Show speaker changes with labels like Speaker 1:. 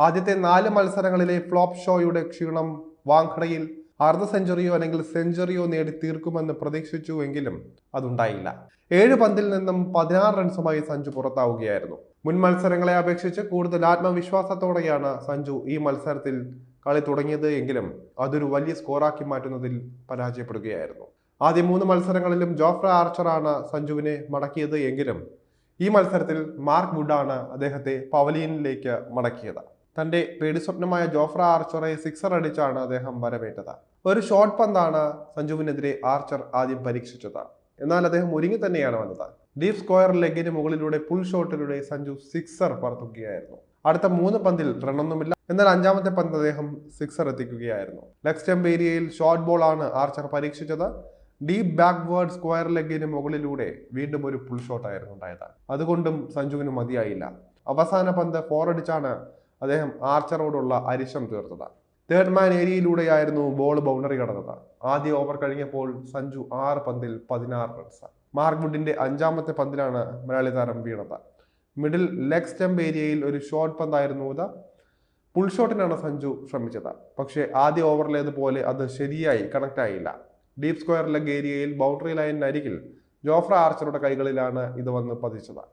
Speaker 1: ആദ്യത്തെ 4 മത്സരങ്ങളിലെ ഫ്ലോപ്പ് ഷോയുടെ ക്ഷീണം വാങ്കഡയിൽ അർദ്ധ സെഞ്ചുറിയോ അല്ലെങ്കിൽ സെഞ്ചുറിയോ നേടി തീർക്കുമെന്ന് പ്രതീക്ഷിച്ചുവെങ്കിലും അതുണ്ടായില്ല. 7 പന്തിൽ നിന്നും 16 റൺസുമായി സഞ്ജു പുറത്താവുകയായിരുന്നു. മുൻ മത്സരങ്ങളെ അപേക്ഷിച്ച് കൂടുതൽ ആത്മവിശ്വാസത്തോടെയാണ് സഞ്ജു ഈ മത്സരത്തിൽ കളി തുടങ്ങിയത് എങ്കിലും അതൊരു വലിയ സ്കോറാക്കി മാറ്റുന്നതിൽ പരാജയപ്പെടുകയായിരുന്നു. ആദ്യ 3 മത്സരങ്ങളിലും ജോഫ്ര ആർച്ചറാണ് സഞ്ജുവിനെ മടക്കിയത് എങ്കിലും ഈ മത്സരത്തിൽ മാർക്ക് വുഡാണ് അദ്ദേഹത്തെ പവലിയനിലേക്ക് മടക്കിയത്. തന്റെ പേടിസ്വപ്നമായ ജോഫ്ര ആർച്ചറെ സിക്സർ അടിച്ചാണ് അദ്ദേഹം വരവേറ്റത്. ഒരു ഷോർട്ട് പന്താണ് സഞ്ജുവിനെതിരെ ആർച്ചർ ആദ്യം പരീക്ഷിച്ചത്. എന്നാൽ അദ്ദേഹം ഒരുങ്ങി തന്നെയാണ് വന്നത്. ഡീപ് സ്ക്വയർ ലെഗിന് മുകളിലൂടെ പുൾ ഷോട്ടിലൂടെ സഞ്ജു സിക്സർ പറത്തുകയായിരുന്നു. അടുത്ത 3 പന്തിൽ റണ്ണൊന്നുമില്ല. എന്നാൽ 5-ാമത്തെ പന്ത് അദ്ദേഹം സിക്സർ എത്തിക്കുകയായിരുന്നു. ലെഗ് സ്റ്റംപ് ഏരിയയിൽ ഷോർട്ട് ബോൾ ആണ് ആർച്ചർ പരീക്ഷിച്ചത്. ഡീപ് ബാക്ക്വേർഡ് സ്ക്വയർ ലെഗിന് മുകളിലൂടെ വീണ്ടും ഒരു പുൾ ഷോട്ടായിരുന്നു ഉണ്ടായത്. അതുകൊണ്ടും സഞ്ജുവിന് മതിയായില്ല. അവസാന പന്ത് 4 അടിച്ചാണ് അദ്ദേഹം ആർച്ചറോടുള്ള അരിശം തീർത്തത്. തേർഡ് മാൻ ഏരിയയിലൂടെയായിരുന്നു ബോൾ ബൗണ്ടറി കടന്നത്. ആദ്യ ഓവർ കഴിഞ്ഞപ്പോൾ സഞ്ജു 6 പന്തിൽ 16 റൺസ്. മാർക്ക് വുഡിന്റെ 5-ാമത്തെ പന്തിലാണ് മലയാളി താരം വീണത്. മിഡിൽ ലെഗ് സ്റ്റംപ് ഏരിയയിൽ ഒരു ഷോർട്ട് പന്തായിരുന്നു ഇത്. പുൾ ഷോട്ടിനാണ് സഞ്ജു ശ്രമിച്ചത്. പക്ഷേ ആദ്യ ഓവറിലേതുപോലെ അത് ശരിയായി കണക്ട് ആയില്ല. ഡീപ് സ്ക്വയർ ലെഗ് ഏരിയയിൽ ബൗണ്ടറി ലൈനിനരികിൽ ജോഫ്ര ആർച്ചറുടെ കൈകളിലാണ് ഇത് വന്ന് പതിച്ചത്.